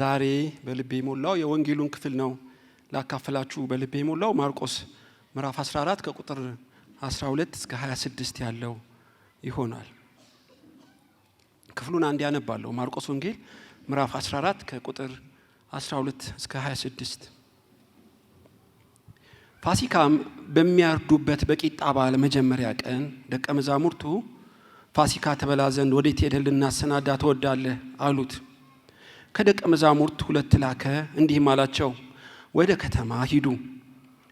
ዛሬ በልቤ ሞላው የወንጌሉን ክፍል ነው ላካፈላችሁ በልቤ ሞላው ማርቆስ ምዕራፍ 14 ከቁጥር 12 እስከ 26 ያለው ይሆናል። ክፍሉን አንድ ያነባለሁ። ማርቆስ ወንጌል ምዕራፍ 14 ከቁጥር 12 እስከ 26። ፋሲካም በሚያርዱበት በቂጣ በዓል መጀመሪያ ቀን ደቀ መዛሙርቱ ፋሲካ ተበላ ዘንድ ወዴት ሄደን ልናሰናዳ ትወዳለህ አሉት። ከደቀ መዛሙርት ሁለት ላከ፣ እንዲህም አላቸው፣ ወደ ከተማ ሂዱ፣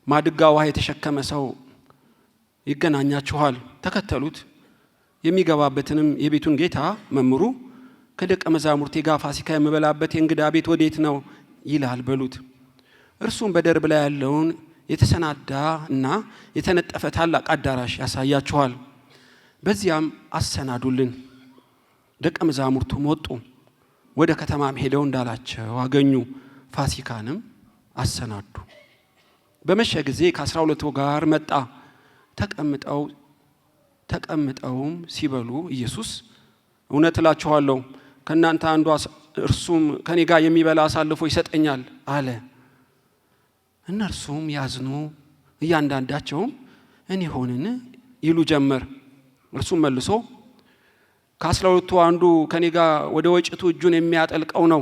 ማድጋ ውሃ የተሸከመ ሰው ይገናኛችኋል፣ ተከተሉት። የሚገባበትንም የቤቱን ጌታ መምሩ፣ ከደቀ መዛሙርቴ ጋር ፋሲካ የምበላበት የእንግዳ ቤት ወዴት ነው ይላል በሉት። እርሱም በደርብ ላይ ያለውን የተሰናዳ እና የተነጠፈ ታላቅ አዳራሽ ያሳያችኋል፣ በዚያም አሰናዱልን። ደቀ መዛሙርቱም ወጡ፣ ወደ ከተማም ሄደው እንዳላቸው አገኙ፣ ፋሲካንም አሰናዱ። በመሸ ጊዜ ከ12 ጋር መጣ። ተቀምጠውም ሲበሉ ኢየሱስ እውነት እላችኋለሁ ከእናንተ አንዱ እርሱም ከኔ ጋር የሚበላ አሳልፎ ይሰጠኛል አለ። እነርሱም ያዝኑ፣ እያንዳንዳቸውም እኔ ሆንን ይሉ ጀመር። እርሱም መልሶ ከ12 አንዱ ከኔ ጋር ወደ ወጭቱ እጁን የሚያጠልቀው ነው።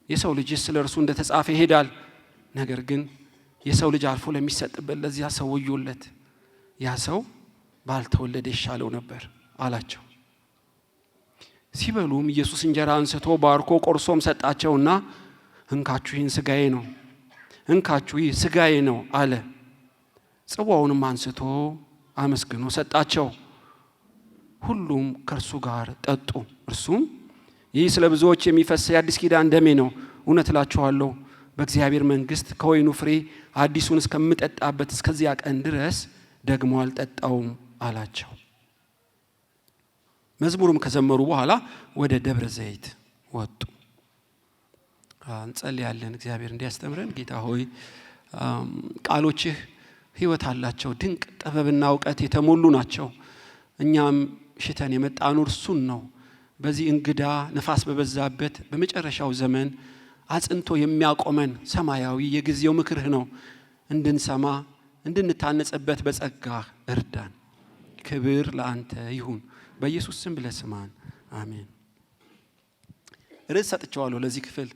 የሰው ልጅስ ስለ እርሱ እንደተጻፈ ይሄዳል፣ ነገር ግን የሰው ልጅ አልፎ ለሚሰጥበት ለዚያ ሰው ወዮለት። ያ ሰው ባልተወለደ ይሻለው ነበር አላቸው። ሲበሉም ኢየሱስ እንጀራ አንስቶ ባርኮ ቆርሶም ሰጣቸውና እንካችሁ ይህን ሥጋዬ ነው፣ እንካችሁ ይህ ሥጋዬ ነው አለ። ጽዋውንም አንስቶ አመስግኖ ሰጣቸው። ሁሉም ከእርሱ ጋር ጠጡ። እርሱም ይህ ስለ ብዙዎች የሚፈስ የአዲስ ኪዳን ደሜ ነው፣ እውነት እላችኋለሁ በእግዚአብሔር መንግሥት ከወይኑ ፍሬ አዲሱን እስከምጠጣበት እስከዚያ ቀን ድረስ ደግሞ አልጠጣውም አላቸው። መዝሙሩም ከዘመሩ በኋላ ወደ ደብረ ዘይት ወጡ። እንጸልያለን። እግዚአብሔር እንዲያስተምረን። ጌታ ሆይ ቃሎችህ ሕይወት አላቸው፣ ድንቅ ጥበብና እውቀት የተሞሉ ናቸው። እኛም ሽተን የመጣኑ እርሱን ነው። በዚህ እንግዳ ነፋስ በበዛበት በመጨረሻው ዘመን አጽንቶ የሚያቆመን ሰማያዊ የጊዜው ምክርህ ነው። እንድንሰማ እንድንታነጽበት በጸጋህ እርዳን። ክብር ለአንተ ይሁን። በኢየሱስ ስም ብለህ ስማን፣ አሜን። ርዕስ ሰጥቼዋለሁ ለዚህ ክፍል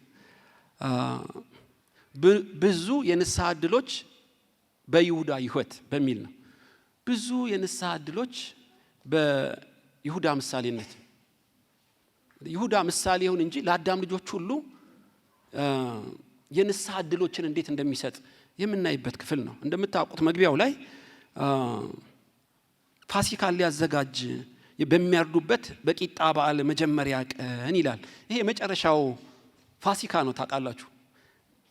ብዙ የንስሐ ዕድሎች በይሁዳ ሕይወት በሚል ነው። ብዙ የንስሐ ዕድሎች በይሁዳ ምሳሌነት። ይሁዳ ምሳሌ ይሁን እንጂ ለአዳም ልጆች ሁሉ የንስሐ ዕድሎችን እንዴት እንደሚሰጥ የምናይበት ክፍል ነው። እንደምታውቁት መግቢያው ላይ ፋሲካን ሊያዘጋጅ በሚያርዱበት በቂጣ በዓል መጀመሪያ ቀን ይላል። ይሄ የመጨረሻው ፋሲካ ነው ታውቃላችሁ፣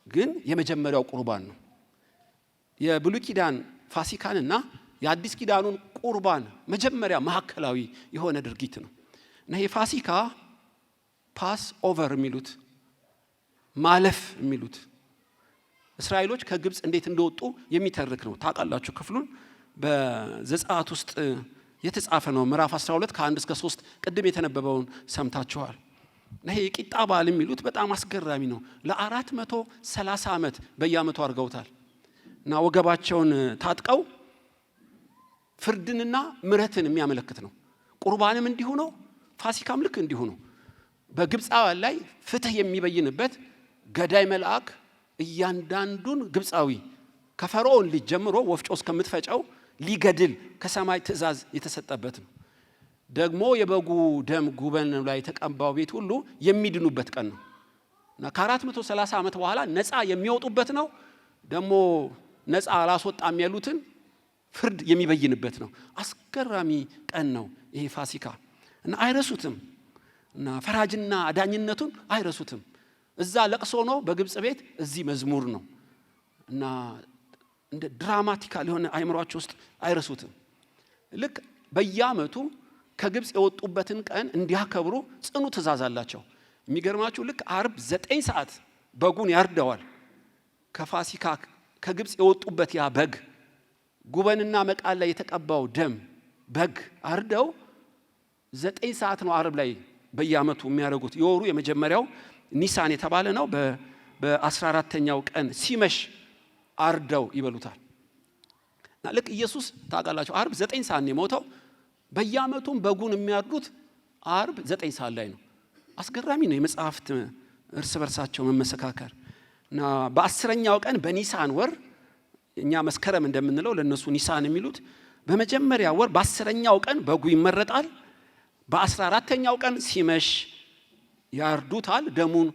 ግን የመጀመሪያው ቁርባን ነው። የብሉይ ኪዳን ፋሲካንና የአዲስ ኪዳኑን ቁርባን መጀመሪያ ማዕከላዊ የሆነ ድርጊት ነው እና ይሄ ፋሲካ ፓስ ኦቨር የሚሉት ማለፍ የሚሉት እስራኤሎች ከግብፅ እንዴት እንደወጡ የሚተርክ ነው። ታውቃላችሁ ክፍሉን በዘጸአት ውስጥ የተጻፈ ነው። ምዕራፍ 12 ከ1 እስከ 3 ቅድም የተነበበውን ሰምታችኋል። ይሄ የቂጣ በዓል የሚሉት በጣም አስገራሚ ነው። ለ430 ዓመት በየዓመቱ አድርገውታል እና ወገባቸውን ታጥቀው ፍርድንና ምሕረትን የሚያመለክት ነው። ቁርባንም እንዲሁ ነው፣ ፋሲካም ልክ እንዲሁ ነው። በግብፃውያን ላይ ፍትህ የሚበይንበት ገዳይ መልአክ እያንዳንዱን ግብፃዊ ከፈርዖን ልጅ ጀምሮ ወፍጮ እስከምትፈጨው ሊገድል ከሰማይ ትእዛዝ የተሰጠበት ነው። ደግሞ የበጉ ደም ጉበን ላይ የተቀባው ቤት ሁሉ የሚድኑበት ቀን ነው እና ከ430 ዓመት በኋላ ነፃ የሚወጡበት ነው። ደግሞ ነፃ አላስወጣም ያሉትን ፍርድ የሚበይንበት ነው። አስገራሚ ቀን ነው ይሄ ፋሲካ እና አይረሱትም እና ፈራጅና አዳኝነቱን አይረሱትም። እዛ ለቅሶ ነው በግብፅ ቤት፣ እዚህ መዝሙር ነው እና እንደ ድራማቲካል የሆነ አይምሯቸው ውስጥ አይረሱትም። ልክ በየዓመቱ ከግብፅ የወጡበትን ቀን እንዲያከብሩ ጽኑ ትእዛዝ አላቸው። የሚገርማችሁ ልክ አርብ 9 ሰዓት በጉን ያርደዋል። ከፋሲካ ከግብፅ የወጡበት ያ በግ ጉበንና መቃል ላይ የተቀባው ደም በግ አርደው 9 ሰዓት ነው አርብ ላይ በየዓመቱ የሚያደርጉት። የወሩ የመጀመሪያው ኒሳን የተባለ ነው። በ14ኛው ቀን ሲመሽ አርደው ይበሉታል። እና ልክ ኢየሱስ ታውቃላችሁ አርብ 9 ሰዓት ነው የሞተው። በየዓመቱም በጉን የሚያርዱት አርብ 9 ሰዓት ላይ ነው። አስገራሚ ነው የመጽሐፍት እርስ በርሳቸው መመሰካከር። እና በ10ኛው ቀን በኒሳን ወር እኛ መስከረም እንደምንለው ለነሱ ኒሳን የሚሉት በመጀመሪያ ወር በ10ኛው ቀን በጉ ይመረጣል። በ14ኛው ቀን ሲመሽ ያርዱታል፣ ደሙን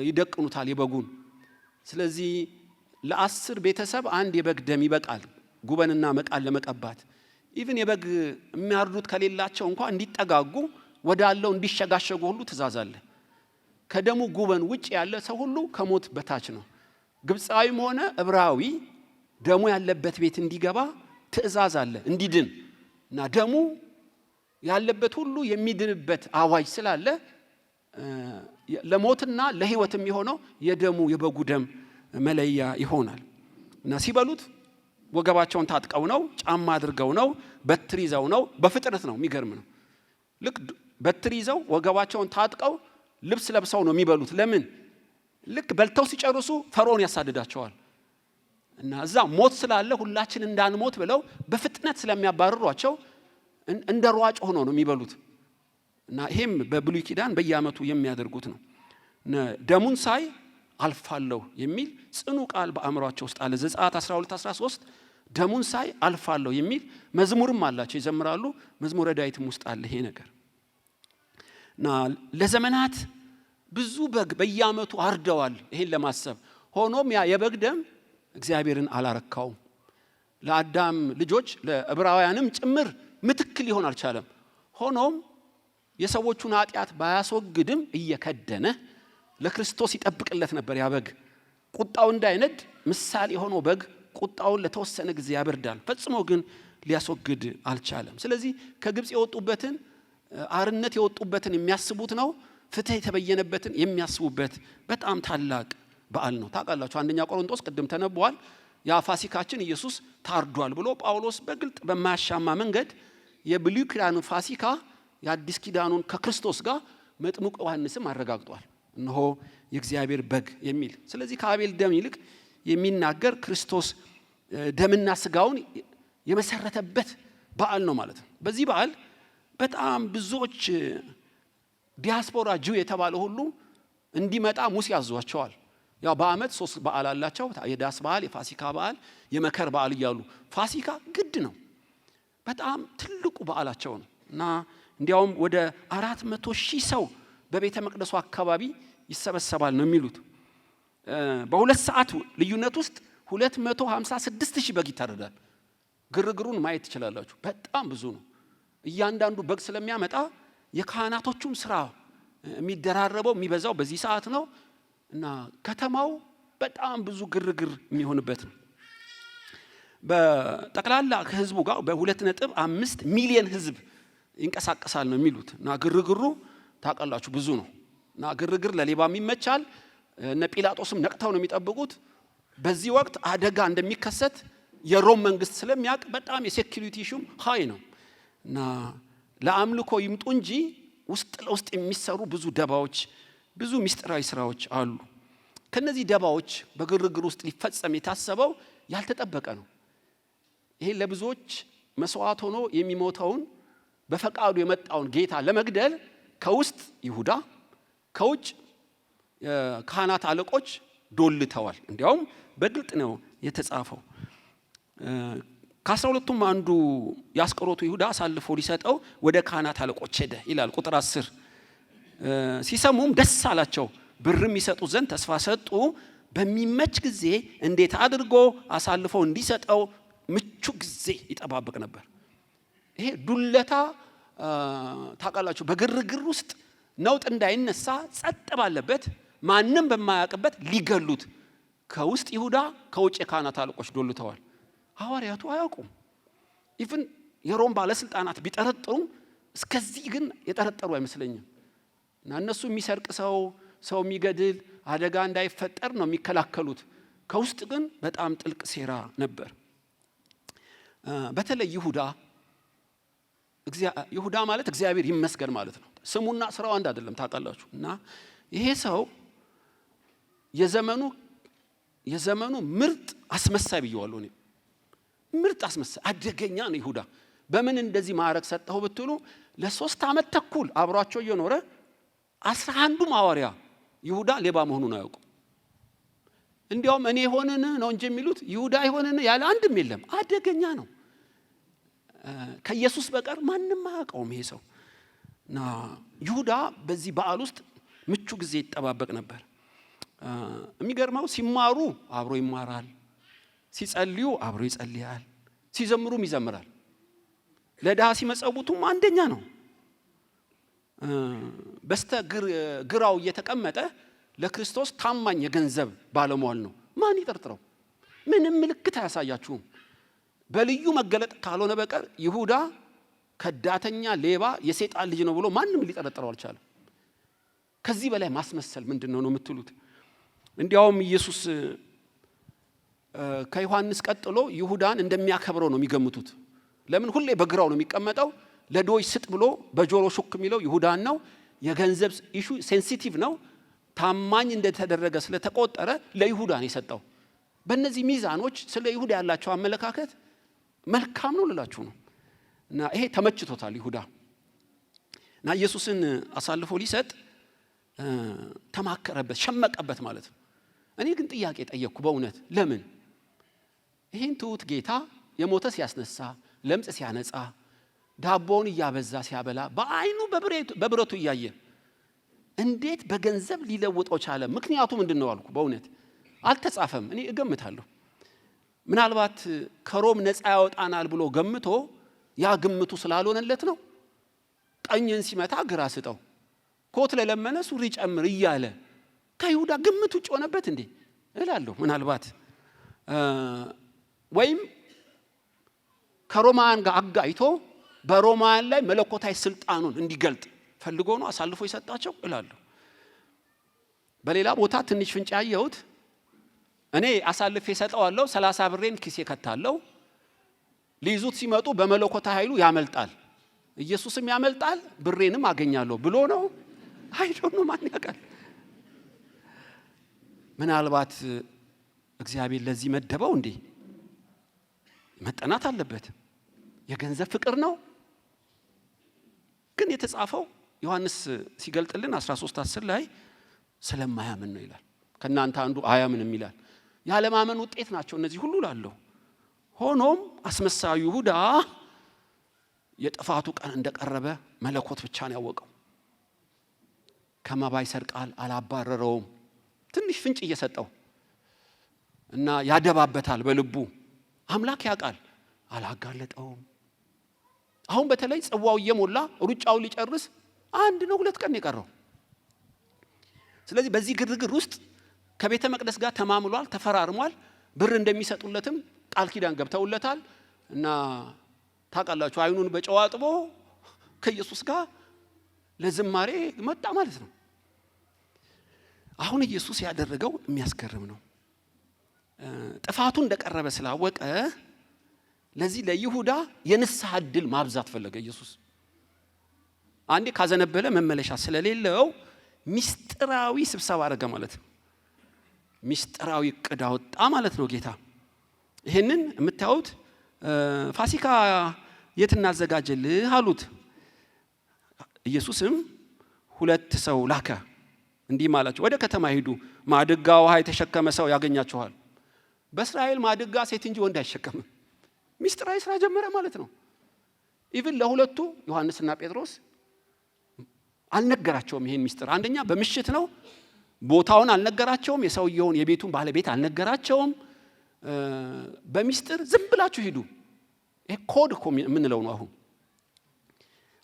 ይደቅኑታል የበጉን። ስለዚህ ለ10 ቤተሰብ አንድ የበግ ደም ይበቃል ጉበንና መቃን ለመቀባት። ኢቭን የበግ የሚያርዱት ከሌላቸው እንኳን እንዲጠጋጉ ወዳለው እንዲሸጋሸጉ ሁሉ ትእዛዝ አለ። ከደሙ ጉበን ውጭ ያለ ሰው ሁሉ ከሞት በታች ነው። ግብፃዊም ሆነ ዕብራዊ ደሙ ያለበት ቤት እንዲገባ ትእዛዝ አለ እንዲድን። እና ደሙ ያለበት ሁሉ የሚድንበት አዋጅ ስላለ ለሞትና ለሕይወት የሚሆነው የደሙ የበጉ ደም መለያ ይሆናል። እና ሲበሉት ወገባቸውን ታጥቀው ነው፣ ጫማ አድርገው ነው፣ በትር ይዘው ነው። በፍጥነት ነው፣ የሚገርም ነው። ልክ በትር ይዘው ወገባቸውን ታጥቀው ልብስ ለብሰው ነው የሚበሉት። ለምን? ልክ በልተው ሲጨርሱ ፈርዖን ያሳድዳቸዋል። እና እዛ ሞት ስላለ ሁላችን እንዳንሞት ብለው በፍጥነት ስለሚያባርሯቸው እንደ ሯጭ ሆኖ ነው የሚበሉት። እና ይሄም በብሉይ ኪዳን በየዓመቱ የሚያደርጉት ነው። ደሙን ሳይ አልፋለሁ የሚል ጽኑ ቃል በአእምሯቸው ውስጥ አለ። ዘጸአት 12:13 ደሙን ሳይ አልፋለሁ የሚል መዝሙርም አላቸው፣ ይዘምራሉ። መዝሙረ ዳዊትም ውስጥ አለ ይሄ ነገር። እና ለዘመናት ብዙ በግ በየዓመቱ አርደዋል ይሄን ለማሰብ። ሆኖም ያ የበግ ደም እግዚአብሔርን አላረካውም። ለአዳም ልጆች ለዕብራውያንም ጭምር ምትክ ሊሆን አልቻለም። ሆኖም የሰዎቹን ኃጢአት ባያስወግድም እየከደነ ለክርስቶስ ይጠብቅለት ነበር። ያ በግ ቁጣው እንዳይነድ ምሳሌ የሆነው በግ ቁጣውን ለተወሰነ ጊዜ ያበርዳል፣ ፈጽሞ ግን ሊያስወግድ አልቻለም። ስለዚህ ከግብፅ የወጡበትን አርነት የወጡበትን የሚያስቡት ነው። ፍትህ የተበየነበትን የሚያስቡበት በጣም ታላቅ በዓል ነው። ታውቃላችሁ 1ኛ ቆሮንቶስ ቅድም ተነቧል። ያ ፋሲካችን ኢየሱስ ታርዷል ብሎ ጳውሎስ በግልጥ በማያሻማ መንገድ የብሉይ ኪዳኑን ፋሲካ የአዲስ ኪዳኑን ከክርስቶስ ጋር መጥምቁ ዮሐንስም አረጋግጧል። እነሆ የእግዚአብሔር በግ የሚል። ስለዚህ ከአቤል ደም ይልቅ የሚናገር ክርስቶስ ደምና ስጋውን የመሰረተበት በዓል ነው ማለት ነው። በዚህ በዓል በጣም ብዙዎች ዲያስፖራ ጁ የተባለ ሁሉ እንዲመጣ ሙሴ ያዟቸዋል። ያው በአመት 3 በዓል አላቸው። የዳስ በዓል፣ የፋሲካ በዓል፣ የመከር በዓል እያሉ ፋሲካ ግድ ነው። በጣም ትልቁ በዓላቸው ነው። እና እንዲያውም ወደ 400,000 ሰው በቤተ መቅደሱ አካባቢ ይሰበሰባል ነው የሚሉት። በ2 ሰዓት ልዩነት ውስጥ 256,000 በግ ይታረዳል። ግርግሩን ማየት ትችላላችሁ። በጣም ብዙ ነው። እያንዳንዱ በግ ስለሚያመጣ የካህናቶቹም ስራ የሚደራረበው የሚበዛው በዚህ ሰዓት ነው። እና ከተማው በጣም ብዙ ግርግር የሚሆንበት ነው። በጠቅላላ ከህዝቡ ጋር በ2.5 ሚሊዮን ህዝብ ይንቀሳቀሳል ነው የሚሉት። እና ግርግሩ ታውቃላችሁ ብዙ ነው። እና ግርግር ለሌባም ይመቻል። እነ ጲላጦስም ነቅተው ነው የሚጠብቁት። በዚህ ወቅት አደጋ እንደሚከሰት የሮም መንግስት ስለሚያውቅ በጣም የሴኩሪቲ ሹም ሃይ ነው። እና ለአምልኮ ይምጡ እንጂ ውስጥ ለውስጥ የሚሰሩ ብዙ ደባዎች፣ ብዙ ምስጢራዊ ስራዎች አሉ። ከነዚህ ደባዎች በግርግር ውስጥ ሊፈጸም የታሰበው ያልተጠበቀ ነው። ይሄ ለብዙዎች መስዋዕት ሆኖ የሚሞተውን በፈቃዱ የመጣውን ጌታ ለመግደል ከውስጥ ይሁዳ ከውጭ ካህናት አለቆች ዶልተዋል። እንዲያውም በግልጥ ነው የተጻፈው። ከ12ቱም አንዱ ያስቆሮቱ ይሁዳ አሳልፎ ሊሰጠው ወደ ካህናት አለቆች ሄደ ይላል ቁጥር 10። ሲሰሙም ደስ አላቸው፣ ብርም ይሰጡ ዘንድ ተስፋ ሰጡ። በሚመች ጊዜ እንዴት አድርጎ አሳልፎ እንዲሰጠው ምቹ ጊዜ ይጠባበቅ ነበር። ይሄ ዱለታ ታውቃላችሁ፣ በግርግር ውስጥ ነውጥ እንዳይነሳ ጸጥ ባለበት ማንም በማያውቅበት ሊገሉት ከውስጥ ይሁዳ ከውጭ የካህናት አለቆች ዶልተዋል። ሐዋርያቱ አያውቁም። ኢቭን የሮም ባለስልጣናት ቢጠረጥሩም እስከዚህ ግን የጠረጠሩ አይመስለኝም። እና እነሱ የሚሰርቅ ሰው የሚገድል አደጋ እንዳይፈጠር ነው የሚከላከሉት። ከውስጥ ግን በጣም ጥልቅ ሴራ ነበር። በተለይ ይሁዳ ማለት እግዚአብሔር ይመስገን ማለት ነው። ስሙና ስራው አንድ አይደለም ታውቃላችሁ። እና ይሄ ሰው የዘመኑ ምርጥ አስመሳይ ብየዋለሁ እኔ። ምርጥ አስመሳይ አደገኛ ነው ይሁዳ። በምን እንደዚህ ማዕረግ ሰጠው ብትሉ ለ3 ዓመት ተኩል አብሯቸው እየኖረ 11ዱ ሐዋርያ ይሁዳ ሌባ መሆኑን አያውቁ። እንዲያውም እኔ ሆነን ነው እንጂ የሚሉት ይሁዳ ይሆነን ያለ አንድም የለም። አደገኛ ነው። ከኢየሱስ በቀር ማንም አያውቀውም ይሄ ሰው። እና ይሁዳ በዚህ በዓል ውስጥ ምቹ ጊዜ ይጠባበቅ ነበር። የሚገርመው ሲማሩ አብሮ ይማራል፣ ሲጸልዩ አብሮ ይጸልያል፣ ሲዘምሩም ይዘምራል። ለድሃ ሲመጸውቱም አንደኛ ነው። በስተግራው እየተቀመጠ ለክርስቶስ ታማኝ የገንዘብ ባለሟል ነው። ማን ይጠርጥረው? ምንም ምልክት አያሳያችሁም። በልዩ መገለጥ ካልሆነ በቀር ይሁዳ ከዳተኛ፣ ሌባ፣ የሰይጣን ልጅ ነው ብሎ ማንም ሊጠረጥረው አልቻለም። ከዚህ በላይ ማስመሰል ምንድነው ነው የምትሉት? እንዲያውም ኢየሱስ ከዮሐንስ ቀጥሎ ይሁዳን እንደሚያከብረው ነው የሚገምቱት። ለምን? ሁሌ በግራው ነው የሚቀመጠው። ለዶይ ስጥ ብሎ በጆሮ ሹክ የሚለው ይሁዳን ነው። የገንዘብ ኢሹ ሴንሲቲቭ ነው። ታማኝ እንደተደረገ ስለተቆጠረ ለይሁዳ ነው የሰጠው። በእነዚህ ሚዛኖች ስለ ይሁዳ ያላቸው አመለካከት መልካም ነው ልላችሁ ነው። እና ይሄ ተመችቶታል ይሁዳ። እና ኢየሱስን አሳልፎ ሊሰጥ ተማከረበት፣ ሸመቀበት ማለት ነው። እኔ ግን ጥያቄ ጠየቅኩ በእውነት ለምን ይሄን ትሁት ጌታ የሞተ ሲያስነሳ፣ ለምጽ ሲያነጻ፣ ዳቦውን እያበዛ ሲያበላ፣ በአይኑ በብረቱ እያየ እንዴት በገንዘብ ሊለውጠው ቻለ? ምክንያቱ ምንድነው አልኩ። በእውነት አልተጻፈም። እኔ እገምታለሁ ምናልባት ከሮም ነፃ ያወጣናል ብሎ ገምቶ ያ ግምቱ ስላልሆነለት ነው። ቀኝን ሲመታ ግራ ስጠው፣ ኮት ለለመነ ሱሪ ጨምር እያለ ከይሁዳ ግምቱ ውጭ ሆነበት እንዴ እላለሁ። ምናልባት ወይም ከሮማን ጋር አጋይቶ በሮማን ላይ መለኮታዊ ስልጣኑን እንዲገልጥ ፈልጎ ነው አሳልፎ ይሰጣቸው እላለሁ። በሌላ ቦታ ትንሽ ፍንጭ ያየሁት እኔ አሳልፌ ሰጠዋለሁ፣ 30 ብሬን ኪሴ ከታለው፣ ሊይዙት ሲመጡ በመለኮታዊ ኃይሉ ያመልጣል፣ ኢየሱስም ያመልጣል፣ ብሬንም አገኛለሁ ብሎ ነው። አይዶን ነው ማን ያውቃል? ምናልባት እግዚአብሔር ለዚህ መደበው እንዴ? መጠናት አለበት። የገንዘብ ፍቅር ነው። ግን የተጻፈው ዮሐንስ ሲገልጥልን 13:10 ላይ ስለማያምን ነው ይላል። ከናንተ አንዱ አያምንም ይላል። ያለማመን ውጤት ናቸው እነዚህ ሁሉ ላለው። ሆኖም አስመሳዩ ይሁዳ የጥፋቱ ቀን እንደቀረበ መለኮት ብቻ ነው ያወቀው። ከመባ ይሰርቃል አላባረረውም። ትንሽ ፍንጭ እየሰጠው እና ያደባበታል በልቡ። አምላክ ያውቃል፣ አላጋለጠውም። አሁን በተለይ ጽዋው እየሞላ ሩጫው ሊጨርስ 1 ነው 2 ቀን የቀረው። ስለዚህ በዚህ ግርግር ውስጥ ከቤተ መቅደስ ጋር ተማምሏል፣ ተፈራርሟል። ብር እንደሚሰጡለትም ቃል ኪዳን ገብተውለታል። እና ታውቃላችሁ አይኑን በጨው አጥቦ ከኢየሱስ ጋር ለዝማሬ መጣ ማለት ነው። አሁን ኢየሱስ ያደረገው የሚያስገርም ነው። ጥፋቱ እንደቀረበ ስላወቀ ለዚህ ለይሁዳ የንስሐ ዕድል ማብዛት ፈለገ ኢየሱስ። አንዴ ካዘነበለ መመለሻ ስለሌለው ሚስጥራዊ ስብሰባ አደረገ ማለት ነው። ሚስጥራዊ ዕቅድ አወጣ ማለት ነው ጌታ። ይሄንን የምታዩት ፋሲካ የት እናዘጋጅልህ አሉት። ኢየሱስም 2 ሰው ላከ፣ እንዲህ ማላቸው፣ ወደ ከተማ ሂዱ፣ ማድጋ ውሃ የተሸከመ ሰው ያገኛችኋል። በእስራኤል ማድጋ ሴት እንጂ ወንድ አይሸከምም። ሚስጥራዊ ስራ ጀመረ ማለት ነው። ኢቭን ለሁለቱ ዮሐንስና ጴጥሮስ አልነገራቸውም ይሄን ሚስጥር። አንደኛ በምሽት ነው፣ ቦታውን አልነገራቸውም፣ የሰውየውን የቤቱን ባለቤት አልነገራቸውም። በሚስጥር ዝም ብላችሁ ሂዱ። ይሄ ኮድ እኮ የምንለው ነው። አሁን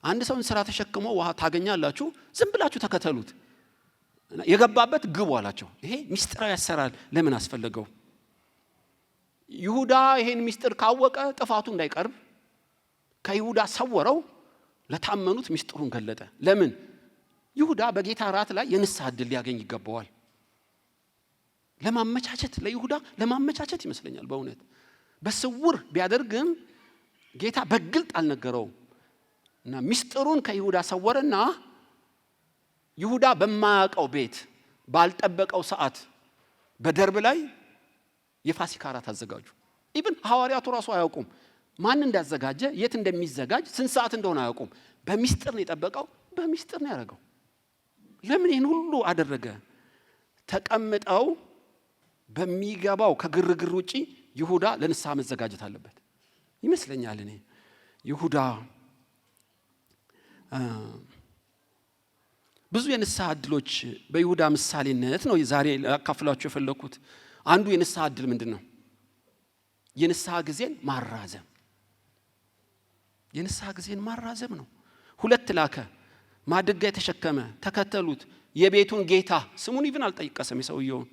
አንድ ሰውን ስራ ተሸክሞ ውሃ ታገኛላችሁ፣ ዝም ብላችሁ ተከተሉት፣ የገባበት ግቡ አላቸው። ይሄ ሚስጥራዊ ያሰራል ለምን አስፈለገው? ይሁዳ ይሄን ሚስጥር ካወቀ ጥፋቱ እንዳይቀርብ ከይሁዳ ሰወረው፣ ለታመኑት ሚስጥሩን ገለጠ። ለምን? ይሁዳ በጌታ ራት ላይ የንስሐ ዕድል ሊያገኝ ይገባዋል። ለማመቻቸት ለይሁዳ ለማመቻቸት ይመስለኛል። በእውነት በስውር ቢያደርግም ጌታ በግልጥ አልነገረውም እና ሚስጥሩን ከይሁዳ ሰወረና ይሁዳ በማያውቀው ቤት ባልጠበቀው ሰዓት በደርብ ላይ የፋሲካ እራት አዘጋጁ። ኢቭን ሐዋርያቱ ራሱ አያውቁም ማን እንዳዘጋጀ፣ የት እንደሚዘጋጅ፣ ስንት ሰዓት እንደሆነ አያውቁም። በሚስጥር ነው የጠበቀው፣ በሚስጥር ነው ያደረገው። ለምን ይህን ሁሉ አደረገ? ተቀምጠው በሚገባው ከግርግር ውጪ ይሁዳ ለንስሐ መዘጋጀት አለበት ይመስለኛል። እኔ ይሁዳ ብዙ የንስሐ ዕድሎች በይሁዳ ምሳሌነት ነው ዛሬ አካፍላችሁ የፈለኩት። አንዱ የንስሐ ዕድል ምንድነው? የንስሐ ጊዜን ማራዘም። የንስሐ ጊዜን ማራዘም ነው። 2 ላከ፣ ማድጋ የተሸከመ ተከተሉት። የቤቱን ጌታ ስሙን ይብን አልጠይቀሰም የሰውየውን።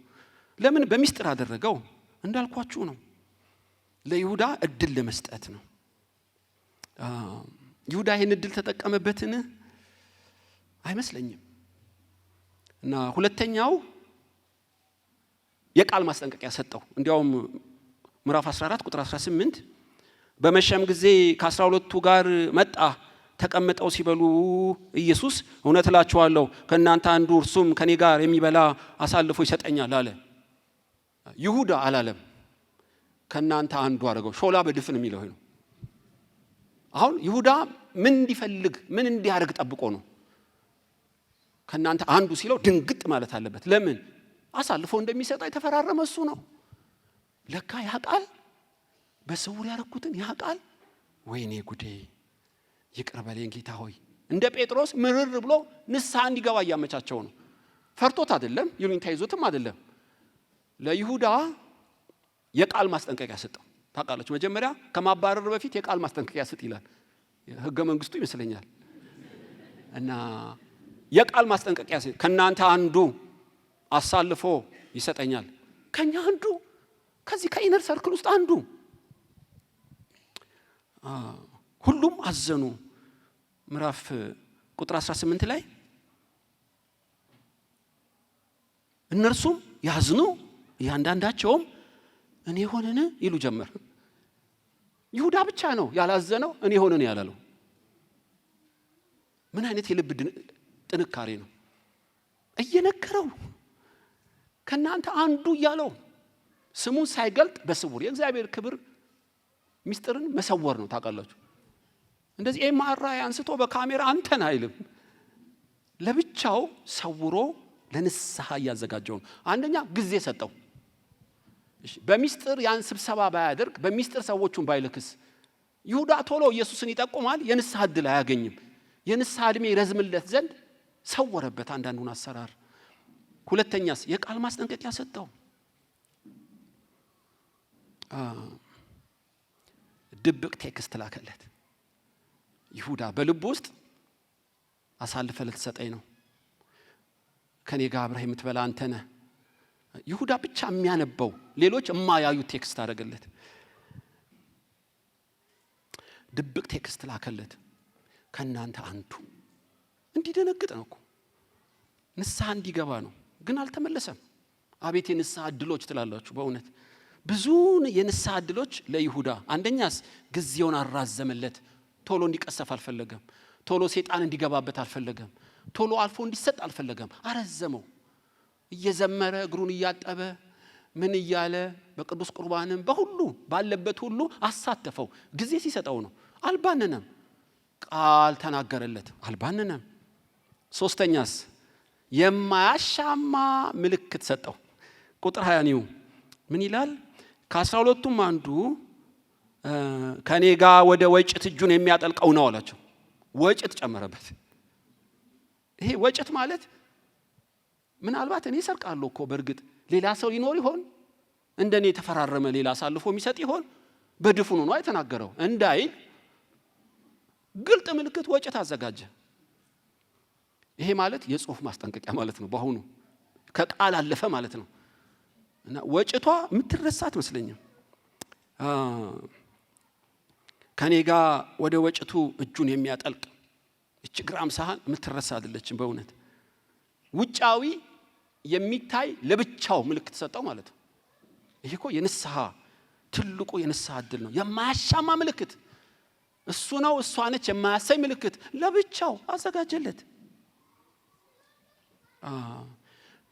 ለምን? በሚስጥር አደረገው። እንዳልኳችሁ ነው፣ ለይሁዳ እድል ለመስጠት ነው። ይሁዳ ይህን እድል ተጠቀመበትን? አይመስለኝም። እና ሁለተኛው የቃል ማስጠንቀቂያ ሰጠው። እንዲያውም ምዕራፍ 14 ቁጥር 18 በመሸም ጊዜ ከ12ቱ ጋር መጣ፣ ተቀምጠው ሲበሉ ኢየሱስ እውነት እላችኋለሁ ከእናንተ አንዱ እርሱም ከኔ ጋር የሚበላ አሳልፎ ይሰጠኛል አለ። ይሁዳ አላለም፣ ከእናንተ አንዱ አደረገው። ሾላ በድፍን የሚለው ነው። አሁን ይሁዳ ምን እንዲፈልግ ምን እንዲያደርግ ጠብቆ ነው? ከእናንተ አንዱ ሲለው ድንግጥ ማለት አለበት። ለምን? አሳልፎ እንደሚሰጣ የተፈራረመ እሱ ነው። ለካ ያቃል፣ በስውር ያረኩትን ያቃል። ወይኔ ጉዴ፣ ይቅር በለኝ ጌታ ሆይ። እንደ ጴጥሮስ ምርር ብሎ ንስሐ እንዲገባ እያመቻቸው ነው። ፈርቶት አይደለም፣ ይሉኝታ ይዞትም አይደለም። ለይሁዳ የቃል ማስጠንቀቂያ ሰጠው። ታውቃላችሁ፣ መጀመሪያ ከማባረር በፊት የቃል ማስጠንቀቂያ ሰጥ ይላል ሕገ መንግስቱ ይመስለኛል። እና የቃል ማስጠንቀቂያ ሰጥ፣ ከእናንተ አንዱ አሳልፎ ይሰጠኛል። ከኛ አንዱ፣ ከዚህ ከኢነር ሰርክል ውስጥ አንዱ። ሁሉም አዘኑ። ምዕራፍ ቁጥር 18 ላይ እነርሱም ያዝኑ እያንዳንዳቸውም እኔ ሆነን ይሉ ጀመር። ይሁዳ ብቻ ነው ያላዘነው፣ እኔ ሆነን ያላለው። ምን አይነት የልብ ጥንካሬ ነው! እየነገረው ከናንተ አንዱ እያለው ስሙን ሳይገልጥ በስውር የእግዚአብሔር ክብር ሚስጥርን መሰወር ነው። ታውቃላችሁ፣ እንደዚህ ኤምአርአይ አንስቶ በካሜራ አንተን አይልም። ለብቻው ሰውሮ ለንስሐ እያዘጋጀው ነው። አንደኛ ጊዜ ሰጠው። በሚስጥር ያን ስብሰባ ባያደርግ፣ በሚስጥር ሰዎቹን ባይልክስ ይሁዳ ቶሎ ኢየሱስን ይጠቁማል፣ የንስሐ ዕድል አያገኝም። የንስሐ ዕድሜ ረዝምለት ዘንድ ሰወረበት አንዳንዱን አሰራር። ሁለተኛስ የቃል ማስጠንቀቂያ ሰጠው። ድብቅ ቴክስት ላከለት። ይሁዳ በልቡ ውስጥ አሳልፈ ልትሰጠኝ ነው፣ ከኔ ጋር አብረህ የምትበላ አንተ ነህ። ይሁዳ ብቻ የሚያነበው ሌሎች የማያዩት ቴክስት አደረገለት። ድብቅ ቴክስት ላከለት። ከናንተ አንዱ እንዲደነግጥ ነው እኮ፣ ንስሐ እንዲገባ ነው። ግን አልተመለሰም። አቤት የንስሐ ዕድሎች ትላላችሁ። በእውነት ብዙ የንስሐ ዕድሎች ለይሁዳ። አንደኛስ ጊዜውን አራዘመለት። ቶሎ እንዲቀሰፍ አልፈለገም። ቶሎ ሰይጣን እንዲገባበት አልፈለገም። ቶሎ አልፎ እንዲሰጥ አልፈለገም። አረዘመው። እየዘመረ እግሩን እያጠበ ምን እያለ በቅዱስ ቁርባንም በሁሉ ባለበት ሁሉ አሳተፈው። ጊዜ ሲሰጠው ነው። አልባነነም። ቃል ተናገረለት፣ አልባነነም። ሶስተኛስ የማያሻማ ምልክት ሰጠው። ቁጥር 20 ምን ይላል? ከ12ቱም አንዱ ከኔ ጋር ወደ ወጭት እጁን የሚያጠልቀው ነው አላቸው። ወጭት ጨመረበት። ይሄ ወጭት ማለት ምናልባት እኔ ሰርቃለሁ እኮ በእርግጥ ሌላ ሰው ይኖር ይሆን? እንደኔ የተፈራረመ ሌላ አሳልፎ የሚሰጥ ይሆን? በድፍኑ ነው የተናገረው እንዳይል ግልጥ ምልክት ወጭት አዘጋጀ። ይሄ ማለት የጽሁፍ ማስጠንቀቂያ ማለት ነው። በአሁኑ ከቃል አለፈ ማለት ነው። እና ወጭቷ የምትረሳ አትመስለኝም። ከኔ ጋር ወደ ወጭቱ እጁን የሚያጠልቅ እቺ ግራም ሳህን የምትረሳ አይደለችም። በእውነት ውጫዊ የሚታይ ለብቻው ምልክት ሰጠው ማለት ነው። ይሄ እኮ የንስሐ ትልቁ የንስሐ ዕድል ነው። የማያሻማ ምልክት እሱ ነው፣ እሷ ነች የማያሳይ ምልክት ለብቻው አዘጋጀለት።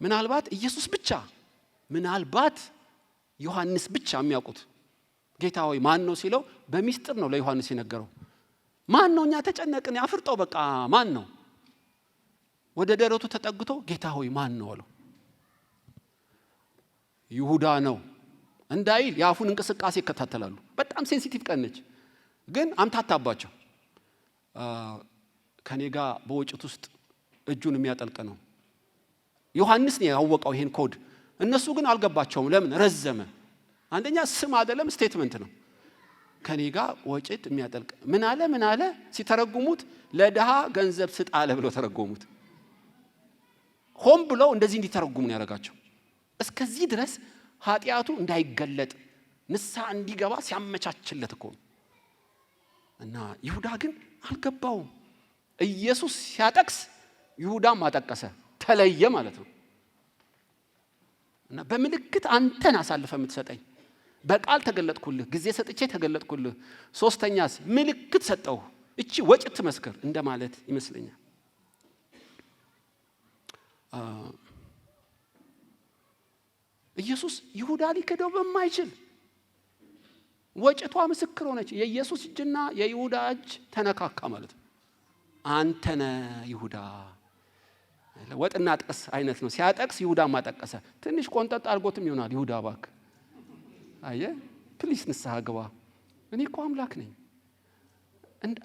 ምናልባት ኢየሱስ ብቻ ምናልባት ዮሐንስ ብቻ የሚያውቁት ጌታ ሆይ ማን ነው ሲለው በሚስጥር ነው ለዮሐንስ የነገረው። ማን ነው? እኛ ተጨነቅን ያፍርጠው በቃ ማን ነው? ወደ ደረቱ ተጠግቶ ጌታ ሆይ ማን ነው አለው። ይሁዳ ነው እንዳይል ያፉን እንቅስቃሴ ይከታተላሉ። በጣም ሴንሲቲቭ ቀን ነች። ግን አምታታባቸው። ከኔ ጋር በወጭት ውስጥ እጁን የሚያጠልቅ ነው። ዮሐንስ ነው ያወቀው ይሄን ኮድ። እነሱ ግን አልገባቸውም። ለምን ረዘመ? አንደኛ ስም አይደለም ስቴትመንት ነው። ከኔ ጋር ወጭት የሚያጠልቅ ምን አለ ሲተረጉሙት ለድሃ ገንዘብ ስጥ አለ ብለው ተረጎሙት። ሆም ብለው እንደዚህ እንዲተረጉሙ ነው ያደረጋቸው። እስከዚህ ድረስ ኃጢያቱ እንዳይገለጥ ንስሐ እንዲገባ ሲያመቻችለት እኮ። እና ይሁዳ ግን አልገባውም። ኢየሱስ ሲያጠቅስ ይሁዳም አጠቀሰ፣ ተለየ ማለት ነው። እና በምልክት አንተን አሳልፈ የምትሰጠኝ በቃል ተገለጥኩልህ፣ ጊዜ ሰጥቼ ተገለጥኩልህ፣ ሶስተኛስ ምልክት ሰጠው እቺ ወጭት መስከር እንደማለት ይመስለኛል። ኢየሱስ ይሁዳ ሊከደው በማይችል ወጭቷ ምስክር ሆነች። የኢየሱስ እጅና የይሁዳ እጅ ተነካካ ማለት ነው። አንተነ ይሁዳ ወጥና ጠቅስ አይነት ነው። ሲያጠቅስ ይሁዳ ማጠቀሰ። ትንሽ ቆንጠጥ አድርጎትም ይሆናል። ይሁዳ ባክ አየ ፕሊስ ንስሐ ግባ፣ እኔ እኮ አምላክ ነኝ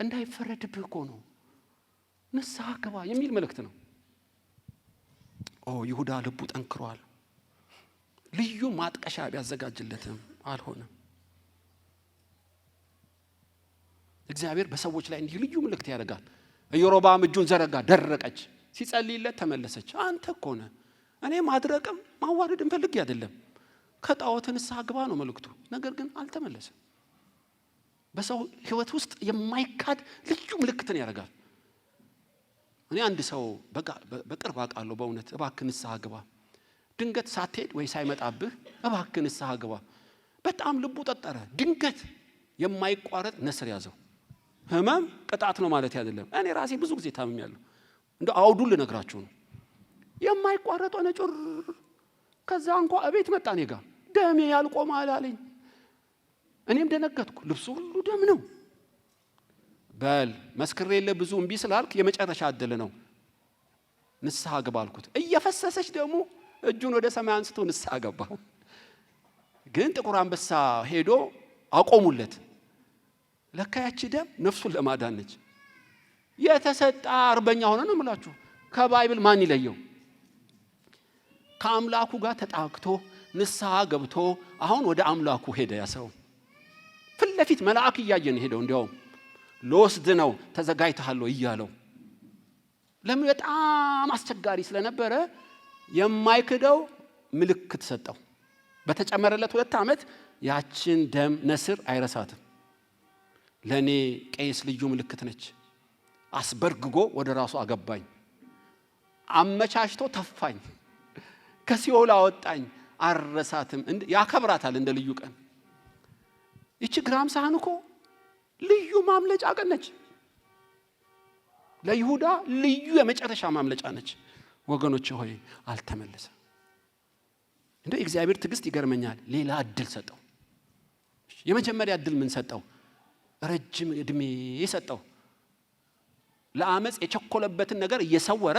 እንዳይፈረድብህ እኮ ነው፣ ንስሐ ግባ የሚል መልእክት ነው። ይሁዳ ልቡ ጠንክሯል። ልዩ ማጥቀሻ ቢያዘጋጅለትም አልሆነም። እግዚአብሔር በሰዎች ላይ እንዲህ ልዩ ምልክት ያደርጋል። ኢዮሮብዓም እጁን ዘረጋ፣ ደረቀች። ሲጸልይለት ተመለሰች። አንተ እኮ ነህ። እኔ ማድረቅም ማዋረድም ፈልጌ አይደለም፣ ከጣዖት ንስሐ ግባ ነው መልእክቱ። ነገር ግን አልተመለሰም። በሰው ሕይወት ውስጥ የማይካድ ልዩ ምልክትን ያደርጋል። እኔ አንድ ሰው በቅርብ አውቃለሁ በእውነት እባክህ ንስሐ ግባ፣ ድንገት ሳትሄድ ወይ ሳይመጣብህ እባክህ ንስሐ ግባ። በጣም ልቡ ጠጠረ። ድንገት የማይቋረጥ ነስር ያዘው። ህመም ቅጣት ነው ማለት አይደለም። እኔ ራሴ ብዙ ጊዜ ታምሜያለሁ። እንደ አውዱን ልነግራችሁ ነው። የማይቋረጥ ነጭር። ከዛ እንኳን እቤት መጣ እኔ ጋር ደሜ ያልቆማል አለኝ። እኔም ደነገጥኩ። ልብሱ ሁሉ ደም ነው። በል መስክሬለ ብዙ እምቢ ስላልክ የመጨረሻ እድል ነው፣ ንስሐ ግባ አልኩት። እየፈሰሰች ደግሞ እጁን ወደ ሰማይ አንስቶ ንስሐ ገባ። ግን ጥቁር አንበሳ ሄዶ አቆሙለት። ለካ ያቺ ደም ነፍሱን ለማዳን ነች። የተሰጣ አርበኛ ሆነ ነው የምላችሁ። ከባይብል ማን ይለየው? ከአምላኩ ጋር ተጣክቶ ንስሐ ገብቶ አሁን ወደ አምላኩ ሄደ። ያሰው ፊት ለፊት መልአክ እያየን ሄደው። እንዲያውም ለወስድ ነው ተዘጋጅተሃል እያለው። ለምን? በጣም አስቸጋሪ ስለነበረ የማይክደው ምልክት ሰጠው። በተጨመረለት 2 ዓመት ያችን ደም ነስር አይረሳትም። ለኔ ቄስ ልዩ ምልክት ነች። አስበርግጎ ወደ ራሱ አገባኝ። አመቻችቶ ተፋኝ፣ ከሲኦል አወጣኝ። አረሳትም፣ ያከብራታል እንደ ልዩ ቀን። ይቺ ግራም ሳህን እኮ ልዩ ማምለጫ ቀን ነች። ለይሁዳ ልዩ የመጨረሻ ማምለጫ ነች። ወገኖች ሆይ አልተመለሰም። እንደ እግዚአብሔር ትዕግስት ይገርመኛል። ሌላ እድል ሰጠው። የመጀመሪያ እድል ምን ሰጠው? ረጅም እድሜ ሰጠው። ለአመጽ የቸኮለበትን ነገር እየሰወረ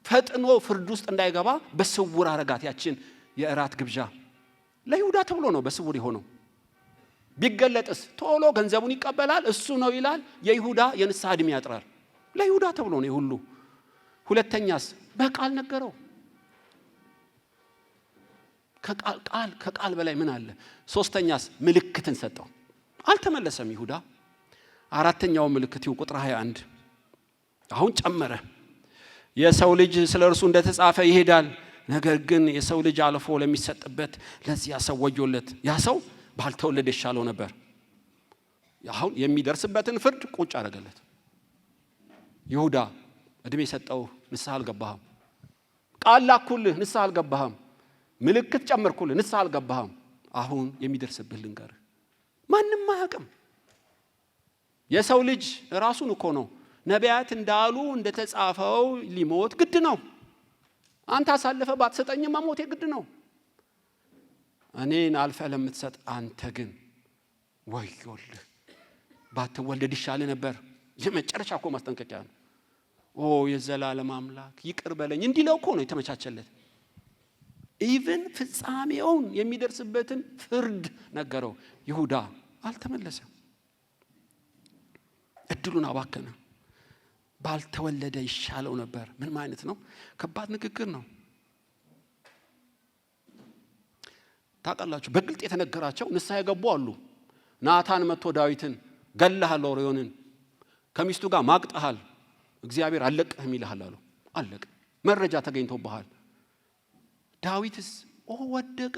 ፈጥኖ ፍርድ ውስጥ እንዳይገባ በስውር አረጋት። ያችን የእራት ግብዣ ለይሁዳ ተብሎ ነው በስውር የሆነው። ቢገለጥስ ቶሎ ገንዘቡን ይቀበላል፣ እሱ ነው ይላል። የይሁዳ የንስሐ እድሜ ያጥራል። ለይሁዳ ተብሎ ነው ሁሉ። ሁለተኛስ በቃል ነገረው። ከቃል በላይ ምን አለ? ሶስተኛስ ምልክትን ሰጠው። አልተመለሰም ይሁዳ። አራተኛው ምልክት ቁጥር 21 አሁን ጨመረ። የሰው ልጅ ስለ እርሱ እንደተጻፈ ይሄዳል፣ ነገር ግን የሰው ልጅ አልፎ ለሚሰጥበት ለዚያ ሰው ወዮለት። ያ ሰው ባልተወለደ ይሻለው ነበር። አሁን የሚደርስበትን ፍርድ ቁጭ አደረገለት። ይሁዳ እድሜ ሰጠው፣ ንስሐ አልገባህም። ቃል ላኩልህ፣ ንስሐ አልገባህም። ምልክት ጨመርኩልህ፣ ንስሐ አልገባህም። አሁን የሚደርስብህ ልንገርህ። ማንም አያውቅም። የሰው ልጅ ራሱን እኮ ነው ነቢያት እንዳሉ እንደተጻፈው ሊሞት ግድ ነው። አንተ አሳልፈ ባትሰጠኝማ ሞቴ ግድ ነው። እኔን አልፈ ለምትሰጥ አንተ ግን ወዮልህ፣ ባትወለድ ይሻል ነበር። የመጨረሻ እኮ ማስጠንቀቂያ ነው። የዘላለም አምላክ ይቅር በለኝ እንዲለው እኮ ነው የተመቻቸለት። ኢቭን ፍጻሜውን የሚደርስበትን ፍርድ ነገረው። ይሁዳ አልተመለሰም፣ እድሉን አባከነ። ባልተወለደ ይሻለው ነበር። ምን ማለት ነው? ከባድ ንግግር ነው። ታውቃላችሁ፣ በግልጥ የተነገራቸው ንስሐ የገቡ አሉ። ናታን መጥቶ ዳዊትን ገለሃል፣ ኦርዮንን ከሚስቱ ጋር ማቅጠሃል፣ እግዚአብሔር አለቅህም ይልሃል አለው። አለቀ፣ መረጃ ተገኝቶብሃል። ዳዊትስ ወደቀ።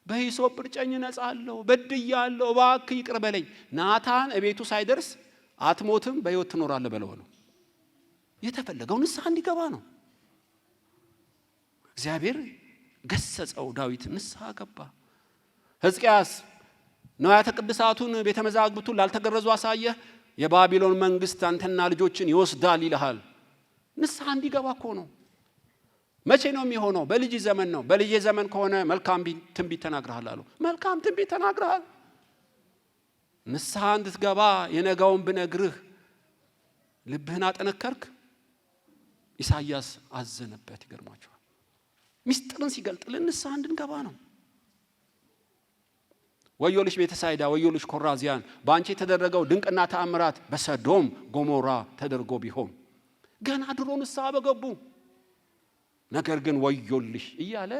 በሂሶጵ እርጨኝ ነጻለሁ፣ በድያለሁ፣ እባክህ ይቅር በለኝ። ናታን እቤቱ ሳይደርስ አትሞትም በሕይወት ትኖራለህ በለው። የተፈለገው ንስሐ እንዲገባ ነው። እግዚአብሔር ገሰጸው። ዳዊት ንስሐ ገባ። ሕዝቅያስ ንዋያተ ቅድሳቱን ቤተ መዛግብቱን ላልተገረዙ አሳየህ፣ የባቢሎን መንግስት አንተና ልጆችን ይወስዳል ይልሃል። ንስሐ እንዲገባ እኮ ነው። መቼ ነው የሚሆነው? በልጅ ዘመን ነው። በልጅ ዘመን ከሆነ መልካም ትንቢት ተናግረሃል አሉ። መልካም ትንቢት ተናግረሃል። ንስሐ እንድትገባ የነጋውን ብነግርህ ልብህን አጠነከርክ። ኢሳይያስ አዘነበት። ይገርማቸዋል። ሚስጥርን ሲገልጥልን ንስሐ እንድንገባ ነው። ወዮልሽ ቤተሳይዳ፣ ወዮልሽ ኮራዚያን፣ በአንቺ የተደረገው ድንቅና ተአምራት በሰዶም ጎሞራ ተደርጎ ቢሆን ገና ድሮ ንስሐ በገቡ። ነገር ግን ወዮልሽ እያለ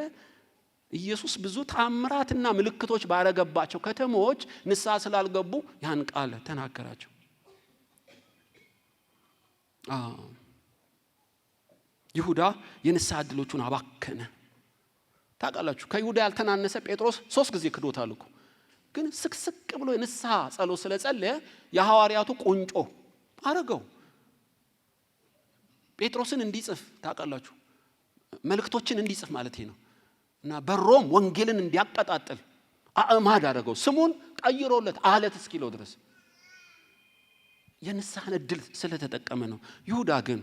ኢየሱስ ብዙ ተአምራትና ምልክቶች ባረገባቸው ከተሞች ንስሐ ስላልገቡ ያን ቃል ተናገራቸው። ይሁዳ የንስሐ ዕድሎቹን አባከነ። ታውቃላችሁ፣ ከይሁዳ ያልተናነሰ ጴጥሮስ 3 ጊዜ ክዶታል እኮ። ግን ስቅስቅ ብሎ የንስሐ ጸሎት ስለጸለየ የሐዋርያቱ ቁንጮ አረገው። ጴጥሮስን እንዲጽፍ ታውቃላችሁ፣ መልእክቶችን እንዲጽፍ ማለት ነው። እና በሮም ወንጌልን እንዲያቀጣጥል አእማድ አረገው። ስሙን ቀይሮለት አለት እስኪለው ድረስ የንስሐን ዕድል ስለተጠቀመ ነው። ይሁዳ ግን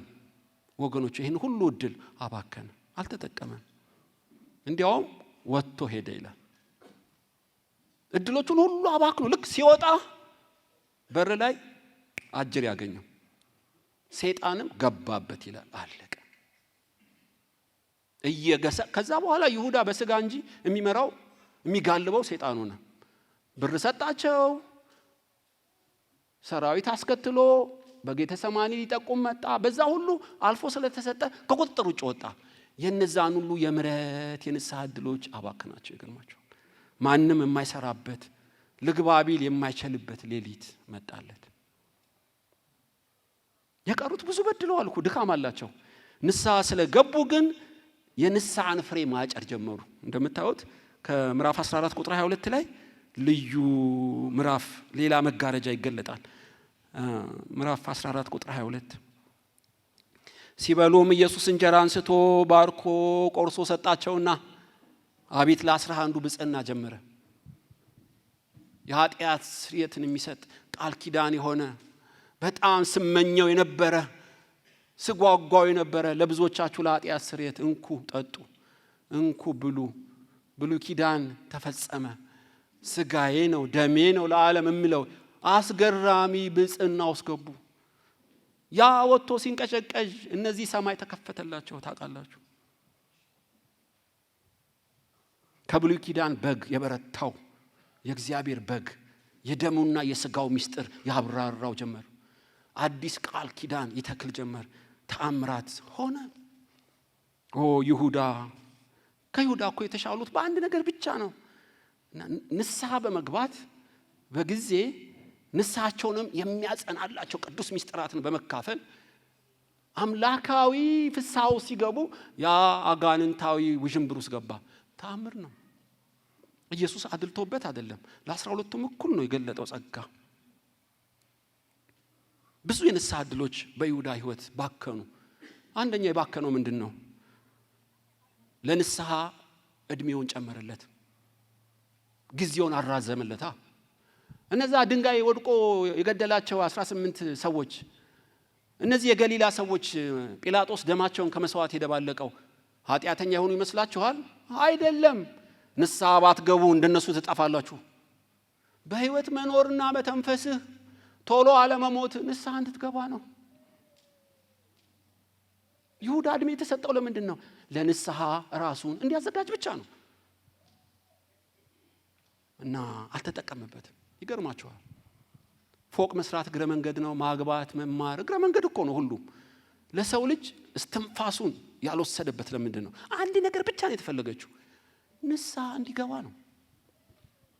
ወገኖች ይህን ሁሉ ዕድል አባከነ፣ አልተጠቀመም። እንዲያውም ወጥቶ ሄደ ይላል። ዕድሎቹን ሁሉ አባክኖ ልክ ሲወጣ በር ላይ አጅር ያገኘው ሰይጣንም ገባበት ይላል። አለቀ። ከዛ በኋላ ይሁዳ በስጋ እንጂ የሚመራው የሚጋልበው ሰይጣኑ ነው። ብር ሰጣቸው፣ ሰራዊት አስከትሎ በጌተሰማኒ ሊጠቁም መጣ። በዛ ሁሉ አልፎ ስለተሰጠ ከቁጥጥር ውጭ ወጣ። የነዛን ሁሉ የምሕረት የንስሐ ዕድሎች አባክናቸው። ይገርማቸው። ማንም የማይሰራበት ልግባቢል የማይችልበት ሌሊት መጣለት። የቀሩት ብዙ በድለዋል እኮ፣ ድካም አላቸው። ንስሐ ስለገቡ ግን የንስሐን ፍሬ ማጨር ጀመሩ። እንደምታዩት ከምዕራፍ 14 ቁጥር 22 ላይ ልዩ ምዕራፍ ሌላ መጋረጃ ይገለጣል። ምዕራፍ 14 ቁጥር 22 ሲበሉም ኢየሱስ እንጀራ አንስቶ ባርኮ ቆርሶ ሰጣቸውና አቤት ለ11 ብጽዕና ጀመረ። የኃጢአት ስርየትን የሚሰጥ ቃል ኪዳን የሆነ በጣም ስመኘው የነበረ ስጓጓው የነበረ ለብዙዎቻችሁ ለኃጢአት ስርየት እንኩ ጠጡ፣ እንኩ ብሉ፣ ብሉ ኪዳን ተፈጸመ፣ ስጋዬ ነው ደሜ ነው ለዓለም የሚለው አስገራሚ ብጽዕና ውስጥ ገቡ። ያ ወጥቶ ሲንቀጨቀዥ እነዚህ ሰማይ ተከፈተላቸው። ታውቃላችሁ፣ ከብሉይ ኪዳን በግ የበረታው የእግዚአብሔር በግ የደሙና የስጋው ምስጢር ያብራራው ጀመር። አዲስ ቃል ኪዳን ይተክል ጀመር። ተአምራት ሆነ። ይሁዳ ከይሁዳ እኮ የተሻሉት በአንድ ነገር ብቻ ነው። ንስሐ በመግባት በጊዜ ንስሐቸውንም የሚያጸናላቸው ቅዱስ ምስጢራትን በመካፈል አምላካዊ ፍሳው ሲገቡ ያ አጋንንታዊ ውዥንብር ውስጥ ገባ። ተአምር ነው። ኢየሱስ አድልቶበት አይደለም፣ ለ12ቱም እኩል ነው የገለጠው ጸጋ። ብዙ የንስሐ ዕድሎች በይሁዳ ሕይወት ባከኑ። አንደኛ የባከነው ምንድን ነው? ለንስሐ እድሜውን ጨመረለት፣ ጊዜውን አራዘመለታ። እነዛ ድንጋይ ወድቆ የገደላቸው 18 ሰዎች፣ እነዚህ የገሊላ ሰዎች ጲላጦስ ደማቸውን ከመስዋዕት የደባለቀው ኃጢአተኛ የሆኑ ይመስላችኋል? አይደለም። ንስሐ ባትገቡ እንደነሱ ትጠፋላችሁ። በህይወት መኖርና መተንፈስህ ቶሎ አለመሞት ንስሐ እንድትገባ ነው። ይሁዳ እድሜ የተሰጠው ለምንድን ነው? ለንስሐ ራሱን እንዲያዘጋጅ ብቻ ነው። እና አልተጠቀመበትም። ይገርማችኋል። ፎቅ መስራት እግረ መንገድ ነው። ማግባት መማር እግረ መንገድ እኮ ነው። ሁሉም ለሰው ልጅ እስትንፋሱን ያልወሰደበት ለምንድን ነው? አንድ ነገር ብቻ ነው የተፈለገችው፣ ንስሐ እንዲገባ ነው።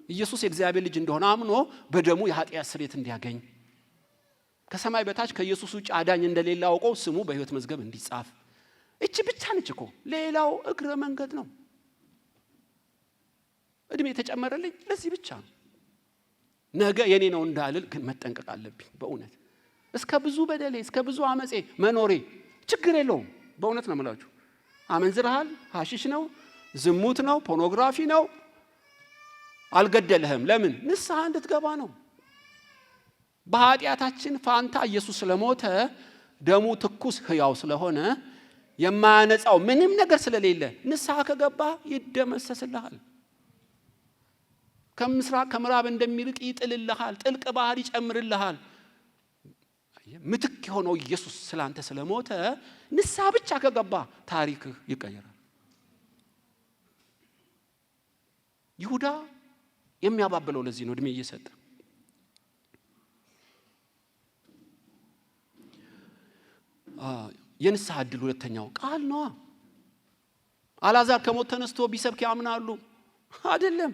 ኢየሱስ የእግዚአብሔር ልጅ እንደሆነ አምኖ በደሙ የኃጢአት ስርየት እንዲያገኝ፣ ከሰማይ በታች ከኢየሱስ ውጭ አዳኝ እንደሌለ አውቆ ስሙ በሕይወት መዝገብ እንዲጻፍ። እቺ ብቻ ነች እኮ። ሌላው እግረ መንገድ ነው። እድሜ የተጨመረልኝ ለዚህ ብቻ ነው። ነገ የኔ ነው እንዳልል ግን መጠንቀቅ አለብኝ። በእውነት እስከ ብዙ በደሌ እስከ ብዙ አመጼ መኖሬ ችግር የለውም። በእውነት ነው የምላችሁ። አመንዝረሃል፣ ሐሺሽ ነው፣ ዝሙት ነው፣ ፖርኖግራፊ ነው፣ አልገደልህም። ለምን? ንስሐ እንድትገባ ነው። በኃጢአታችን ፋንታ ኢየሱስ ስለሞተ ደሙ ትኩስ ሕያው ስለሆነ የማያነጻው ምንም ነገር ስለሌለ ንስሐ ከገባ ይደመሰስልሃል። ከምስራቅ ከምዕራብ እንደሚርቅ ይጥልልሃል። ጥልቅ ባህር ይጨምርልሃል። ምትክ የሆነው ኢየሱስ ስላንተ ስለሞተ ንስሐ ብቻ ከገባ ታሪክህ ይቀየራል። ይሁዳ የሚያባብለው ለዚህ ነው። እድሜ እየሰጠ የንስሐ ዕድል ሁለተኛው ቃል ነው። አልዓዛር ከሞት ተነስቶ ቢሰብክ ያምናሉ? አይደለም።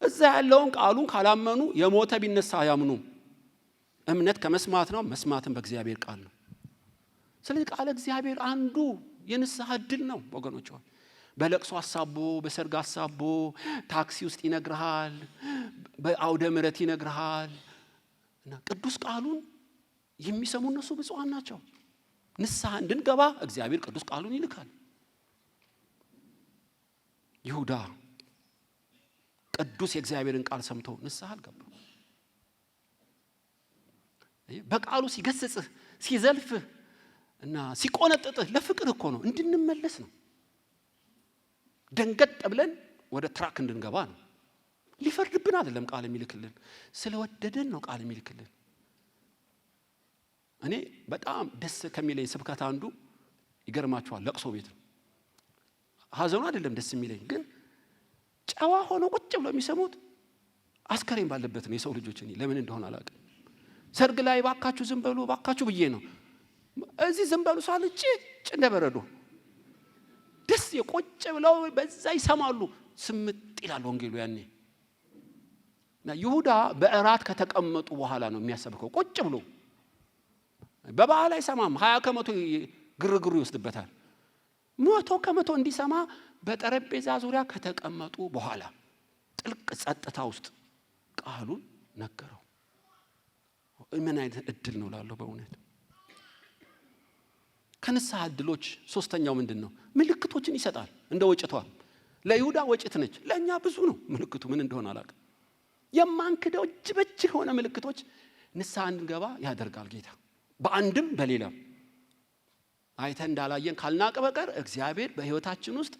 እዛ ያለውን ቃሉን ካላመኑ የሞተ ቢነሳ አያምኑም። እምነት ከመስማት ነው፣ መስማትም በእግዚአብሔር ቃል ነው። ስለዚህ ቃል እግዚአብሔር አንዱ የንስሐ ዕድል ነው ወገኖች። በለቅሶ አሳቦ፣ በሰርግ አሳቦ፣ ታክሲ ውስጥ ይነግርሃል፣ በአውደ ምሕረት ይነግርሃል። እና ቅዱስ ቃሉን የሚሰሙ እነሱ ብፁዓን ናቸው። ንስሐ እንድንገባ እግዚአብሔር ቅዱስ ቃሉን ይልካል። ይሁዳ ቅዱስ የእግዚአብሔርን ቃል ሰምቶ ንስሐ አልገባም። በቃሉ ሲገስጽህ ሲዘልፍህ እና ሲቆነጥጥህ ለፍቅር እኮ ነው፣ እንድንመለስ ነው። ደንገጥ ብለን ወደ ትራክ እንድንገባ ነው። ሊፈርድብን አይደለም ቃል የሚልክልን፣ ስለወደደን ነው ቃል የሚልክልን። እኔ በጣም ደስ ከሚለኝ ስብከት አንዱ ይገርማችኋል፣ ለቅሶ ቤት ነው። ሀዘኑ አይደለም ደስ የሚለኝ፣ ግን ጨዋ ሆኖ ቁጭ ብለው የሚሰሙት አስከሬን ባለበት ነው የሰው ልጆች። እኔ ለምን እንደሆነ አላውቅም። ሰርግ ላይ ባካችሁ ዝም በሉ ባካችሁ ብዬ ነው። እዚህ ዝም በሉ ሳል ጭጭ እንደበረዶ ደስ የቆጭ ብለው በዛ ይሰማሉ። ስምጥ ይላል ወንጌሉ ያኔ። እና ይሁዳ በእራት ከተቀመጡ በኋላ ነው የሚያሰብከው። ቁጭ ብሎ በባህል አይሰማም። 20% ግርግሩ ይወስድበታል። 100% እንዲሰማ በጠረጴዛ ዙሪያ ከተቀመጡ በኋላ ጥልቅ ጸጥታ ውስጥ ቃሉን ነገረው። ምን አይነት እድል ነው ላለው በእውነት። ከንስሐ እድሎች ሶስተኛው ምንድን ነው? ምልክቶችን ይሰጣል። እንደ ወጭቷ ለይሁዳ ወጭት ነች፣ ለእኛ ብዙ ነው። ምልክቱ ምን እንደሆነ አላውቅም። የማንክደው እጅ በእጅ የሆነ ምልክቶች ንስሐ እንድንገባ ያደርጋል ጌታ። በአንድም በሌላም አይተን እንዳላየን ካልናቀ በቀር እግዚአብሔር በሕይወታችን ውስጥ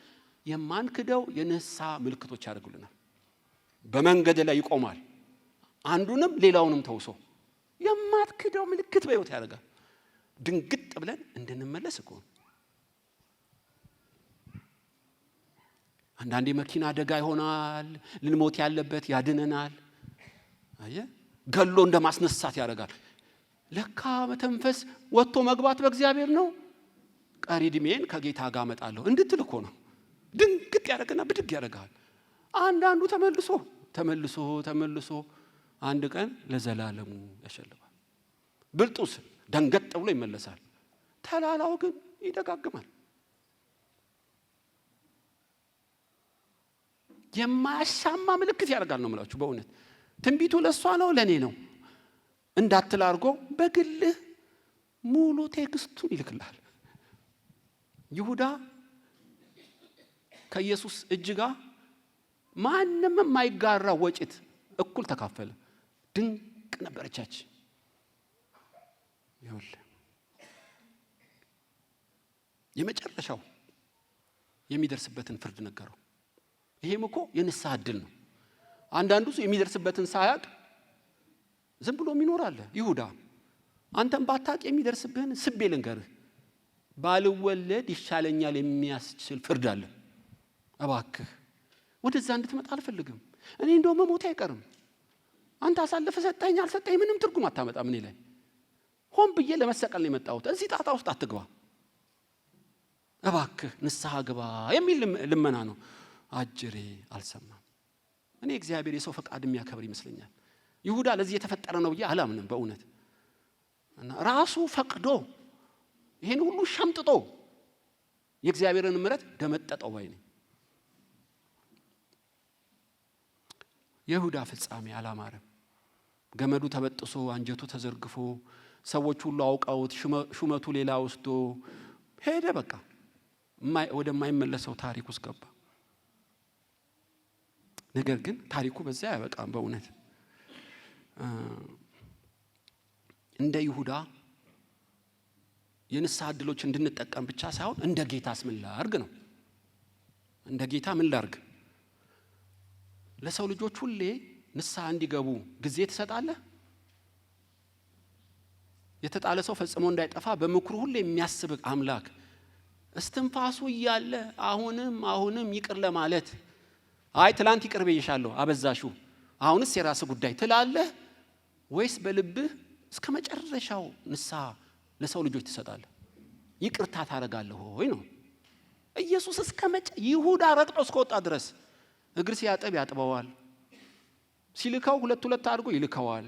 የማንክደው የንስሐ ምልክቶች ያደርጉልናል። በመንገድ ላይ ይቆማል። አንዱንም ሌላውንም ተውሶ የማትክደው ምልክት በሕይወት ያደርጋል። ድንግጥ ብለን እንድንመለስ እኮ። አንዳንዴ መኪና አደጋ ይሆናል፣ ልንሞት ያለበት ያድነናል። አየ ገሎ እንደማስነሳት ያደርጋል። ለካ መተንፈስ ወጥቶ መግባት በእግዚአብሔር ነው። ቀሪ ዕድሜን ከጌታ ጋር አመጣለሁ እንድትል እኮ ነው። ድንግጥ ያደርግና ብድግ ያደርጋል። አንዳንዱ ተመልሶ አንድ ቀን ለዘላለሙ ያሸልባል። ብልጡስ ደንገጥ ብሎ ይመለሳል። ተላላው ግን ይደጋግማል። የማያሻማ ምልክት ያደርጋል ነው የምላችሁ። በእውነት ትንቢቱ ለሷ ነው ለኔ ነው እንዳትል አድርጎ በግልህ ሙሉ ቴክስቱን ይልክልሃል። ይሁዳ ከኢየሱስ እጅ ጋር ማንም የማይጋራ ወጭት እኩል ተካፈለ። ድንቅ ነበረቻች። ይሁን የመጨረሻው የሚደርስበትን ፍርድ ነገረው። ይሄም እኮ የንስሐ ዕድል ነው። አንዳንዱ ሰው የሚደርስበትን ሳያቅ ዝም ብሎ ይኖራል። ይሁዳ አንተም ባታቅ የሚደርስብህን ስቤ ልንገርህ፣ ባልወለድ ይሻለኛል የሚያስችል ፍርድ አለ። እባክህ ወደዛ እንድትመጣ አልፈልግም። እኔ እንደው መሞቴ አይቀርም። አንተ አሳልፈ ሰጠኝ አልሰጠኝ ምንም ትርጉም አታመጣም። እኔ ላይ ሆን ብዬ ለመሰቀል ነው የመጣሁት። እዚህ ጣጣ ውስጥ አትግባ፣ እባክህ ንስሐ ግባ የሚል ልመና ነው። አጅሬ አልሰማም። እኔ እግዚአብሔር የሰው ፈቃድ የሚያከብር ይመስለኛል። ይሁዳ ለዚህ የተፈጠረ ነው ብዬ አላምንም በእውነት። እና ራሱ ፈቅዶ ይሄን ሁሉ ሸምጥጦ የእግዚአብሔርን ምሕረት ደመጠጠው ባይ ነኝ። የይሁዳ ፍጻሜ አላማረም። ገመዱ ተበጥሶ አንጀቱ ተዘርግፎ ሰዎች ሁሉ አውቀውት ሹመቱ ሌላ ወስዶ ሄደ። በቃ ወደማይመለሰው ታሪክ ውስጥ ገባ። ነገር ግን ታሪኩ በዚያ አያበቃም። በእውነት እንደ ይሁዳ የንስሐ ዕድሎች እንድንጠቀም ብቻ ሳይሆን እንደ ጌታስ ምን ላርግ ነው። እንደ ጌታ ምን ላርግ? ለሰው ልጆች ሁሌ ንስሐ እንዲገቡ ጊዜ ትሰጣለህ? የተጣለ ሰው ፈጽሞ እንዳይጠፋ በምክሩ ሁሌ የሚያስብ አምላክ እስትንፋሱ እያለ አሁንም ይቅር ለማለት አይ ትላንት ይቅር ብዬሻለሁ አበዛሹ አሁንስ የራስ ጉዳይ ትላለህ ወይስ በልብህ እስከ መጨረሻው ንስሐ ለሰው ልጆች ትሰጣለህ? ይቅርታ ታረጋለህ ሆይ ነው። ኢየሱስ እስከ ይሁዳ ረግጦ እስከወጣ ድረስ እግር ሲያጠብ ያጥበዋል፣ ሲልካው ሁለት አድርጎ ይልከዋል።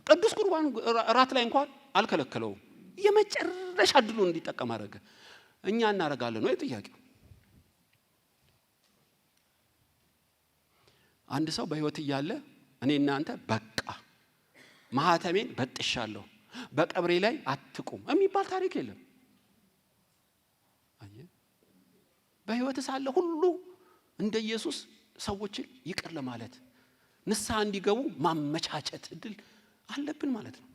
ቅዱስ ቁርባን ራት ላይ እንኳን አልከለከለውም። የመጨረሻ ዕድሉን እንዲጠቀም አደረገ። እኛ እናረጋለን ነው ጥያቄው። አንድ ሰው በህይወት እያለ እኔ እናንተ በቃ ማህተሜን በጥሻለሁ በቀብሬ ላይ አትቁም የሚባል ታሪክ የለም። በህይወት ሳለ ሁሉ እንደ ኢየሱስ ሰዎችን ይቅር ለማለት ንስሐ እንዲገቡ ማመቻቸት እድል አለብን ማለት ነው።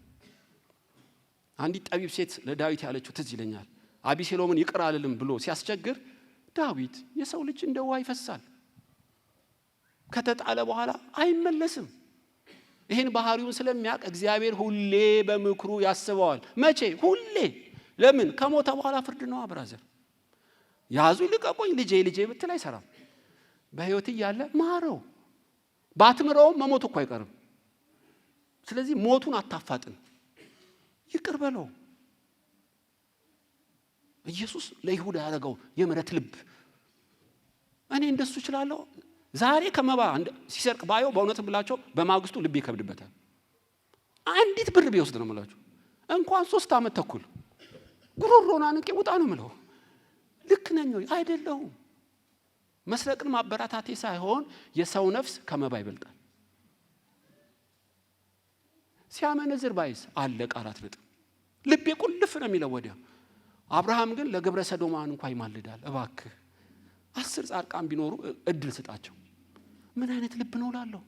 አንዲት ጠቢብ ሴት ለዳዊት ያለችው ትዝ ይለኛል። አቢሴሎምን ይቅር አልልም ብሎ ሲያስቸግር ዳዊት የሰው ልጅ እንደ ውሃ ይፈሳል፣ ከተጣለ በኋላ አይመለስም። ይሄን ባህሪውን ስለሚያውቅ እግዚአብሔር ሁሌ በምክሩ ያስበዋል። መቼ? ሁሌ። ለምን? ከሞተ በኋላ ፍርድ ነው። ብራዘር ያዙ ልቀቁኝ ልጄ ብትል አይሰራም። በህይወት እያለ ማረው። ባትምረውም መሞቱ እኮ አይቀርም። ስለዚህ ሞቱን አታፋጥን፣ ይቅር በለው። ኢየሱስ ለይሁዳ ያደረገው የምሕረት ልብ እኔ እንደሱ እችላለሁ። ዛሬ ከመባ ሲሰርቅ ባየው በእውነትም ብላቸው በማግስቱ ልብ ይከብድበታል። አንዲት ብር ቢወስድ ነው የምላችሁ እንኳን 3 ዓመት ተኩል ጉሮሮና ንቄ ውጣ ነው የምለው። ልክ ነኝ አይደለሁም? መስረቅን ማበራታቴ ሳይሆን የሰው ነፍስ ከመባ ይበልጣል። ሲያመነዝር ባይስ አለቀ 4 ነጥብ። ልቤ ቁልፍ ነው የሚለው ወዲያ። አብርሃም ግን ለግብረ ሰዶማን እንኳን ይማልዳል። እባክህ 10 ጻድቃን ቢኖሩ እድል ስጣቸው። ምን አይነት ልብ ነው ላለው?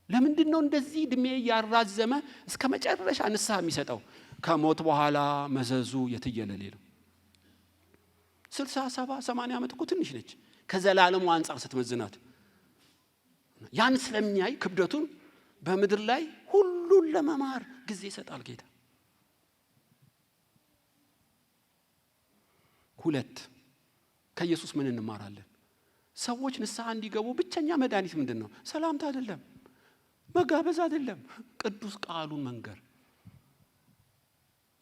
ለምንድን ነው እንደዚህ እድሜ ያራዘመ እስከ መጨረሻ ንስሐ የሚሰጠው? ከሞት በኋላ መዘዙ የትየለሌ ነው። 60 70 80 ዓመት እኮ ትንሽ ነች ከዘላለሙ አንጻር ስትመዝናት። ያን ስለሚያይ ክብደቱን በምድር ላይ ሁሉን ለመማር ጊዜ ይሰጣል ጌታ። 2 ከኢየሱስ ምን እንማራለን? ሰዎች ንስሐ እንዲገቡ ብቸኛ መድኃኒት ምንድን ነው? ሰላምታ አይደለም፣ መጋበዝ አይደለም፣ ቅዱስ ቃሉን መንገር።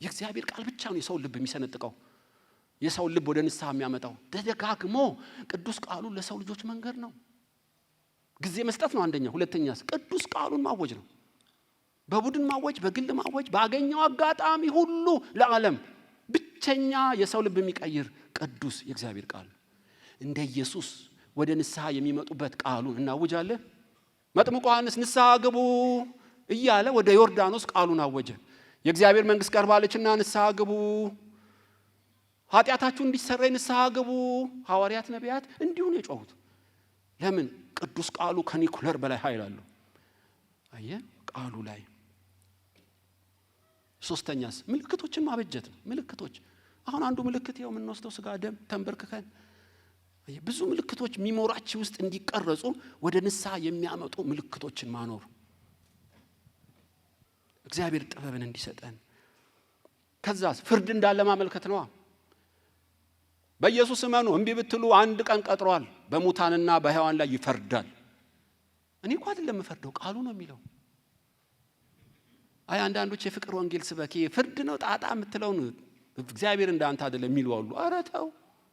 የእግዚአብሔር ቃል ብቻ ነው የሰው ልብ የሚሰነጥቀው፣ የሰው ልብ ወደ ንስሐ የሚያመጣው። ተደጋግሞ ቅዱስ ቃሉን ለሰው ልጆች መንገር ነው። ጊዜ መስጠት ነው አንደኛ። ሁለተኛስ ቅዱስ ቃሉን ማወጅ ነው። በቡድን ማወጅ፣ በግል ማወጅ፣ ባገኘው አጋጣሚ ሁሉ ለዓለም ብቸኛ የሰው ልብ የሚቀይር ቅዱስ የእግዚአብሔር ቃል። እንደ ኢየሱስ ወደ ንስሐ የሚመጡበት ቃሉን እናውጃለን። መጥምቁ ዮሐንስ ንስሐ ግቡ እያለ ወደ ዮርዳኖስ ቃሉን አወጀ። የእግዚአብሔር መንግስት ቀርባለችና ንስሐ ግቡ፣ ኃጢአታችሁ እንዲሰረይ ንስሐ ግቡ። ሐዋርያት ነቢያት እንዲሁ ነው የጮሁት። ለምን? ቅዱስ ቃሉ ከኒኩለር በላይ ኃይል አለው። አየ ቃሉ ላይ። 3ኛስ ምልክቶችን ማበጀት ነው። ምልክቶች አሁን አንዱ ምልክት ይኸው የምንወስደው ስጋ ደም ተንበርክከን ብዙ ምልክቶች ሚሞራችን ውስጥ እንዲቀረጹ ወደ ንስሐ የሚያመጡ ምልክቶችን ማኖር እግዚአብሔር ጥበብን እንዲሰጠን። ከዛስ ፍርድ እንዳለ ማመልከት ነው። በኢየሱስ እመኑ እምቢ ብትሉ አንድ ቀን ቀጥሯል፣ በሙታንና በሕያዋን ላይ ይፈርዳል። እኔ እኮ አይደለም የምፈርደው ቃሉ ነው የሚለው። አይ አንዳንዶች የፍቅር ወንጌል ስበክ ፍርድ ነው ጣጣ የምትለው እግዚአብሔር እንዳንተ አይደለም የሚሉ አሉ። ኧረ ተው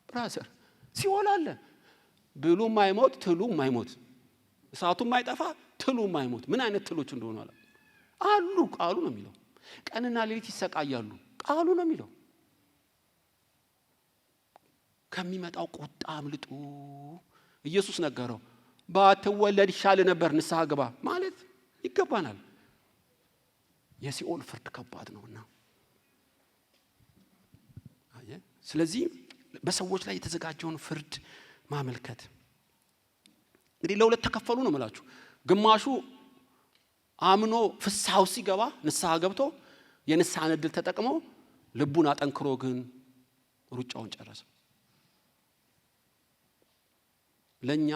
ብራዘር፣ ሲኦል አለ ብሉ ማይሞት ትሉ ማይሞት እሳቱ ማይጠፋ ትሉ ማይሞት ምን አይነት ትሎች እንደሆነ አሉ። ቃሉ ነው የሚለው። ቀንና ሌሊት ይሰቃያሉ፣ ቃሉ ነው የሚለው። ከሚመጣው ቁጣ አምልጡ ኢየሱስ ነገረው። ባትወለድ ይሻል ነበር ንስሐ ግባ ማለት ይገባናል። የሲኦል ፍርድ ከባድ ነውና ስለዚህ በሰዎች ላይ የተዘጋጀውን ፍርድ ማመልከት። እንግዲህ ለሁለት ተከፈሉ ነው ማለት። ግማሹ አምኖ ፍስሐው ሲገባ ንስሐ ገብቶ የንስሐን ዕድል ተጠቅሞ ልቡን አጠንክሮ ግን ሩጫውን ጨረሰ። ለኛ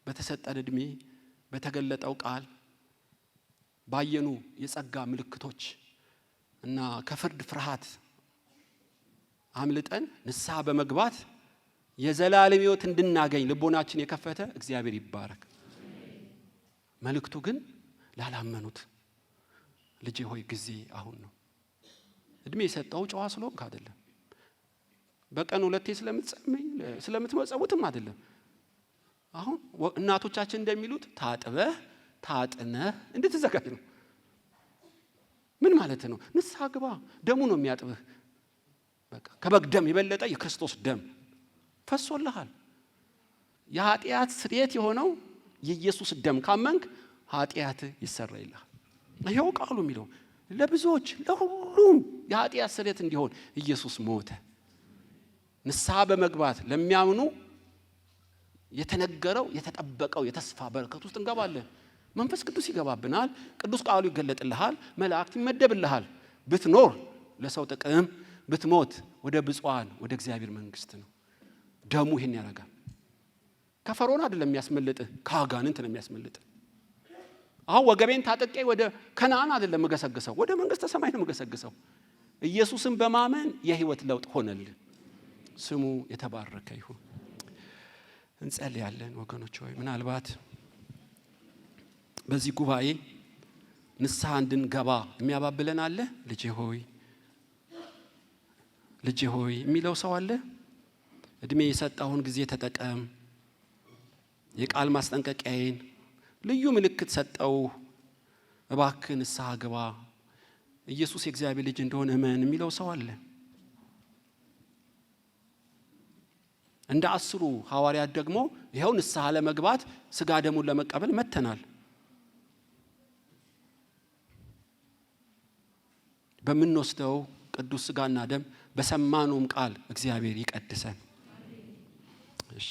በተሰጠን ዕድሜ በተገለጠው ቃል ባየኑ የጸጋ ምልክቶች እና ከፍርድ ፍርሃት አምልጠን ንስሐ በመግባት የዘላለም ሕይወት እንድናገኝ ልቦናችን የከፈተ እግዚአብሔር ይባረክ። መልእክቱ ግን ላላመኑት ልጄ ሆይ ጊዜ አሁን ነው። እድሜ የሰጠው ጨዋ ስለሆንክ አይደለም፣ በቀን 2 ስለምትጸልይ ስለምትመጸውትም አይደለም። አሁን እናቶቻችን እንደሚሉት ታጥበህ ታጥነህ እንድትዘጋጅ ነው። ምን ማለት ነው? ንስሐ ግባ፣ ደሙ ነው የሚያጥብህ። በቃ ከበግ ደም የበለጠ የክርስቶስ ደም ፈሶልሃል። የኃጢአት ስርየት የሆነው የኢየሱስ ደም ካመንክ ኃጢአት ይሰረይልሃል። ይሄው ቃሉ የሚለው ለብዙዎች ለሁሉም የኃጢአት ስርየት እንዲሆን ኢየሱስ ሞተ። ንስሐ በመግባት ለሚያምኑ የተነገረው የተጠበቀው የተስፋ በረከት ውስጥ እንገባለን። መንፈስ ቅዱስ ይገባብናል። ቅዱስ ቃሉ ይገለጥልሃል። መላእክት ይመደብልሃል። ብትኖር ለሰው ጥቅም፣ ብትሞት ወደ ብፁዓን ወደ እግዚአብሔር መንግስት ነው። ደሙ ይሄን ያደርጋል። ከፈርዖን አይደለም የሚያስመልጥህ፣ ከአጋንንት ነው የሚያስመልጥህ። አሁን ወገቤን ታጥቄ ወደ ከነዓን አይደለም መገሰግሰው፣ ወደ መንግስተ ሰማይ ነው መገሰግሰው። ኢየሱስን በማመን የህይወት ለውጥ ሆነልን። ስሙ የተባረከ ይሁን። እንጸልያለን ወገኖች ሆይ ምናልባት በዚህ ጉባኤ ንስሐ እንድንገባ የሚያባብለን አለ። ልጄ ሆይ የሚለው ሰው አለ። እድሜ የሰጣውን ጊዜ ተጠቀም፣ የቃል ማስጠንቀቂያዬን ልዩ ምልክት ሰጠው፣ እባክህ ንስሐ ግባ፣ ኢየሱስ የእግዚአብሔር ልጅ እንደሆነ እመን የሚለው ሰው አለ። እንደ 10 ሐዋርያት ደግሞ ይሄው ንስሐ ለመግባት ስጋ ደሙን ለመቀበል መተናል። በምንወስደው ቅዱስ ስጋና ደም በሰማነውም ቃል እግዚአብሔር ይቀድሰን። እሺ